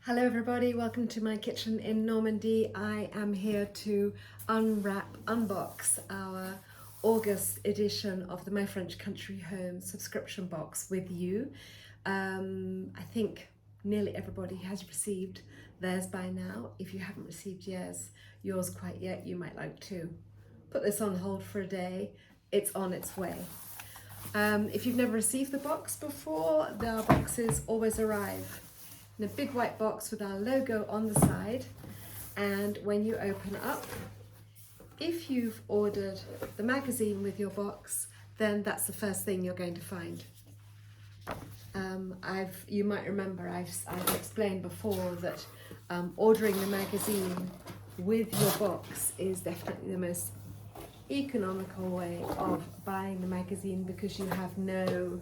Hello everybody, welcome to my kitchen in Normandy. I am here to unbox our August edition of the My French Country Home subscription box with you. I think nearly everybody has received theirs by now. If you haven't received yours quite yet, you might like to put this on hold for a day. It's on its way. If you've never received the box before, our boxes always arrive in a big white box with our logo on the side, and when you open up, if you've ordered the magazine with your box, then that's the first thing you're going to find. You might remember I've explained before that ordering the magazine with your box is definitely the most economical way of buying the magazine because you have no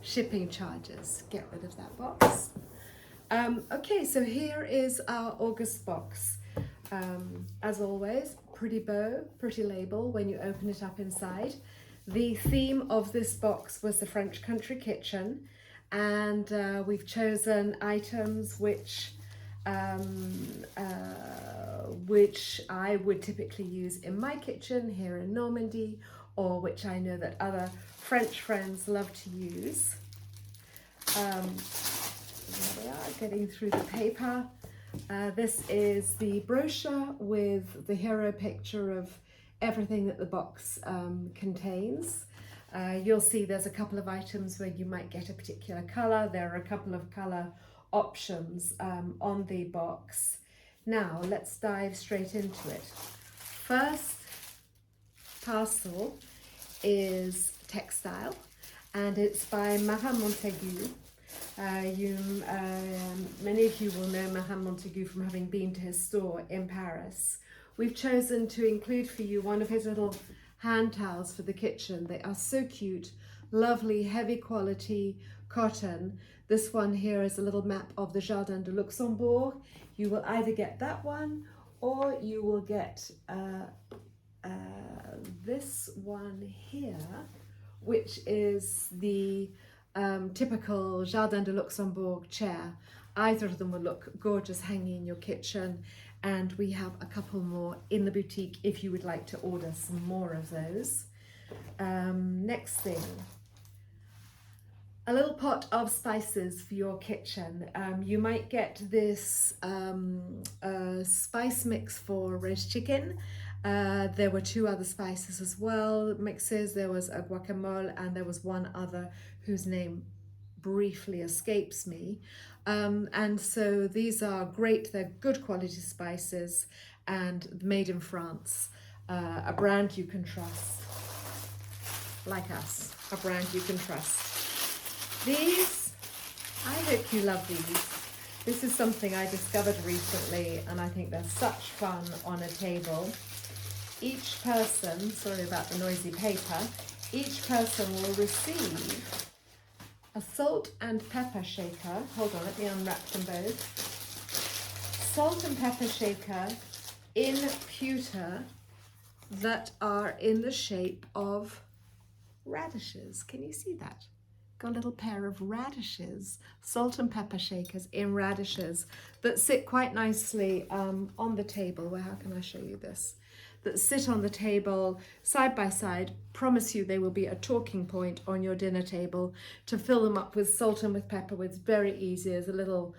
shipping charges. Get rid of that box. Okay, so here is our August box. As always, pretty bow, pretty label when you open it up inside. The theme of this box was the French country kitchen, and we've chosen items which I would typically use in my kitchen here in Normandy, or which I know that other French friends love to use. There we are, getting through the paper. This is the brochure with the hero picture of everything that the box contains. You'll see there's a couple of items where you might get a particular colour. There are a couple of colour options on the box. Now let's dive straight into it. First parcel is textile, and it's by Marin Montagu. Many of you will know Marin Montagu from having been to his store in Paris. We've chosen to include for you one of his little hand towels for the kitchen. They are so cute, lovely, heavy quality cotton. This one here is a little map of the Jardin de Luxembourg. You will either get that one or you will get this one here, which is the typical Jardin de Luxembourg chair. Either of them will look gorgeous hanging in your kitchen, and we have a couple more in the boutique if you would like to order some more of those. Next thing, a little pot of spices for your kitchen. You might get this spice mix for roast chicken. There were two other spices as well, mixes. There was a guacamole and there was one other whose name briefly escapes me. And so these are great, they're good quality spices and made in France. A brand you can trust, like us, a brand you can trust. These, I hope you love these. This is something I discovered recently and I think they're such fun on a table. Each person, sorry about the noisy paper, each person will receive a salt and pepper shaker. Hold on, let me unwrap them both. Salt and pepper shaker in pewter that are in the shape of radishes. Can you see that? Got a little pair of radishes, salt and pepper shakers in radishes that sit quite nicely on the table. Well, how can I show you this? That sit on the table side by side. Promise you they will be a talking point on your dinner table. To fill them up with salt and with pepper, it's very easy. There's a little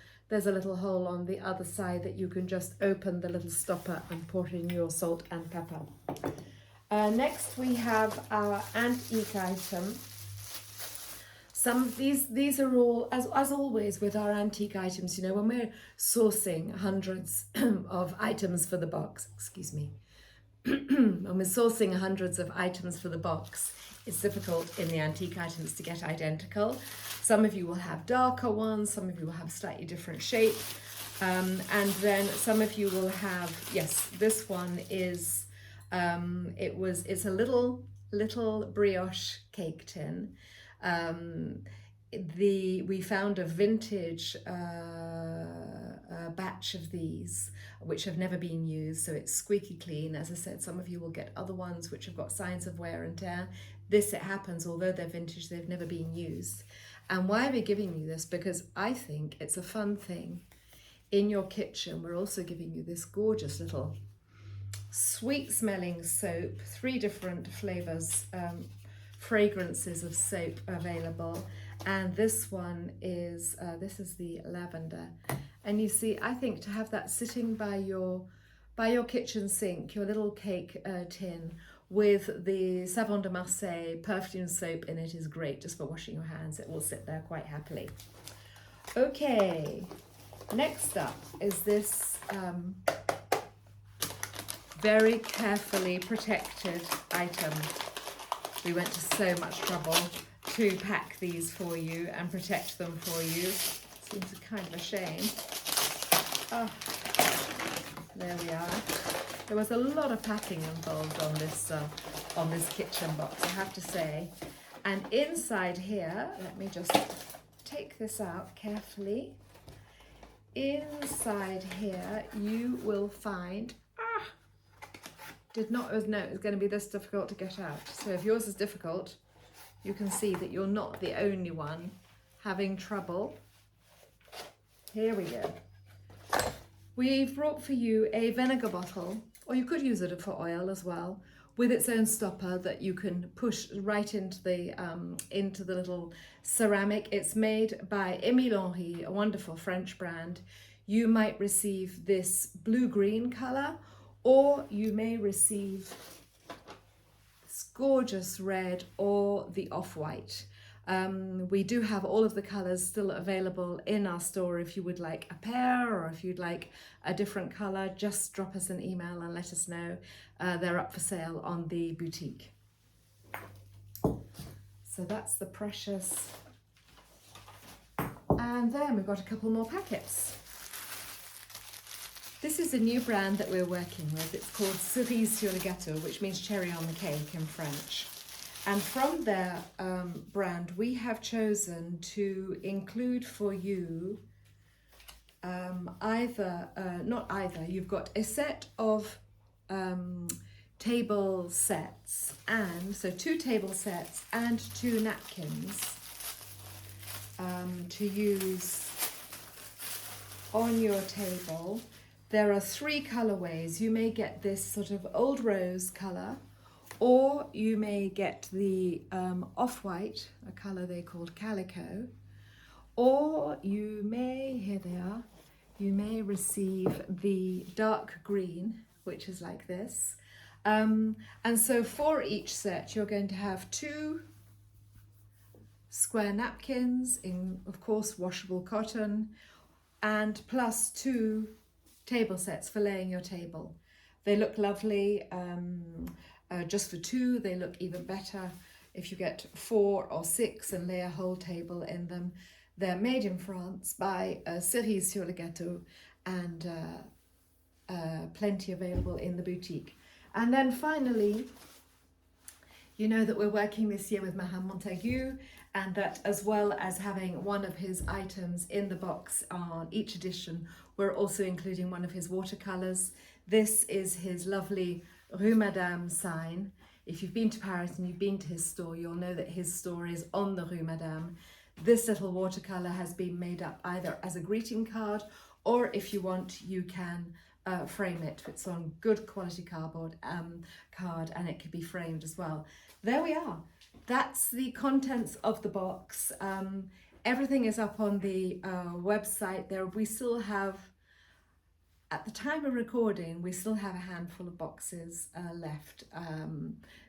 hole on the other side that you can just open the little stopper and pour in your salt and pepper. Next we have our antique item. Some of these are all, as always with our antique items, you know, when we're sourcing hundreds of items for the box, excuse me, when we're sourcing hundreds of items for the box, it's difficult in the antique items to get identical. Some of you will have darker ones, some of you will have slightly different shape, and then some of you will have, yes, this one is, it's a little brioche cake tin. We found a vintage batch of these which have never been used, so it's squeaky clean. As I said, some of you will get other ones which have got signs of wear and tear. This, it happens, although they're vintage, they've never been used. And why are we giving you this? Because I think it's a fun thing in your kitchen, we're also giving you this gorgeous little sweet smelling soap, 3 different flavors, fragrances of soap available. And this one is, this is the lavender. And you see, I think to have that sitting by your kitchen sink, your little cake tin with the Savon de Marseille perfume soap in it is great just for washing your hands. It will sit there quite happily. Okay, next up is this very carefully protected item. We went to so much trouble to pack these for you and protect them for you. Seems a kind of a shame. Oh, there we are. There was a lot of packing involved on this kitchen box, I have to say. And inside here, let me just take this out carefully. Inside here, you will find, did not know it was going to be this difficult to get out. So if yours is difficult, you can see that you're not the only one having trouble. Here we go. We've brought for you a vinegar bottle, or you could use it for oil as well, with its own stopper that you can push right into the little ceramic. It's made by Émile Henry, a wonderful French brand. You might receive this blue-green color, or you may receive this gorgeous red or the off-white. We do have all of the colors still available in our store. If you would like a pair, or if you'd like a different color, just drop us an email and let us know. They're up for sale on the boutique. So that's the precious. And then we've got a couple more packets. This is a new brand that we're working with. It's called Cerise sur le gâteau, which means cherry on the cake in French. And from their brand, we have chosen to include for you you've got a set of table sets, and so 2 table sets and 2 napkins to use on your table. There are 3 colorways. You may get this sort of old rose color, or you may get the off-white, a color they called calico, or you may, here they are, you may receive the dark green, which is like this. And so for each set, you're going to have 2 square napkins in, of course, washable cotton, and plus 2 table sets for laying your table. They look lovely. Just for 2, they look even better if you get 4 or 6 and lay a whole table in them. They're made in France by Cerise sur le gâteau, and plenty available in the boutique. And then finally, you know that we're working this year with Mahan Montagu, and that as well as having one of his items in the box on each edition, we're also including one of his watercolors. This is his lovely Rue Madame sign. If you've been to Paris and you've been to his store, you'll know that his store is on the Rue Madame. This little watercolor has been made up either as a greeting card, or if you want, you can frame it. It's on good quality cardboard card, and it could be framed as well. There we are. That's the contents of the box. Everything is up on the website there. We still have, at the time of recording, we still have a handful of boxes left.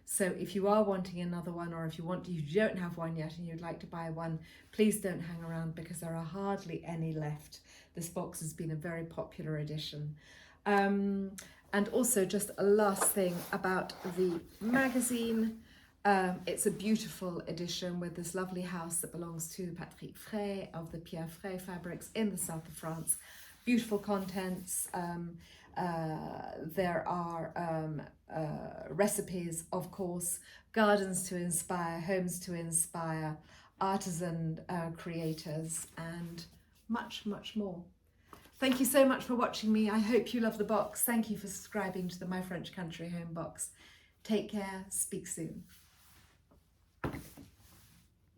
So if you are wanting another one, or if you don't have one yet and you'd like to buy one, please don't hang around, because there are hardly any left. This box has been a very popular edition. And also, just a last thing about the magazine. It's a beautiful edition with this lovely house that belongs to Patrick Frey of the Pierre Frey fabrics in the south of France. Beautiful contents. There are recipes, of course, gardens to inspire, homes to inspire, artisan creators, and much, much more. Thank you so much for watching me. I hope you love the box. Thank you for subscribing to the My French Country Home box. Take care. Speak soon.